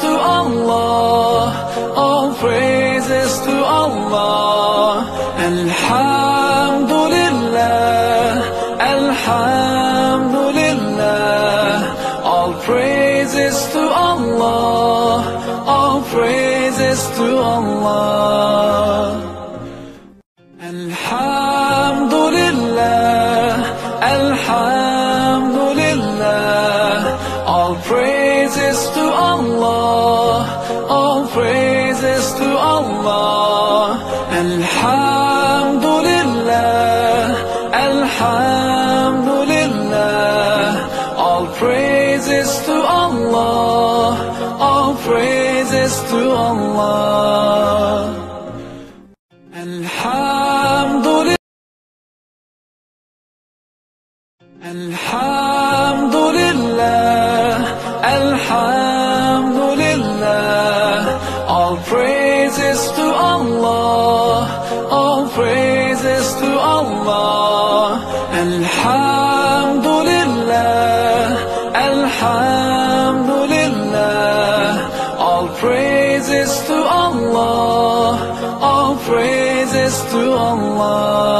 to Allah, all praises to Allah. Alhamdulillah, Alhamdulillah, all praises to Allah, all praises to Allah. Alhamdulillah, Alhamdulillah, all praises to Allah, all praises to Allah. Alhamdulillah, Alhamdulillah, all praises to Allah, all praises to Allah. Alhamdulillah, Alhamdulillah, Alhamdulillah, all praises to Allah, all praises to Allah. Alhamdulillah, Alhamdulillah, all praises to Allah, all praises to Allah.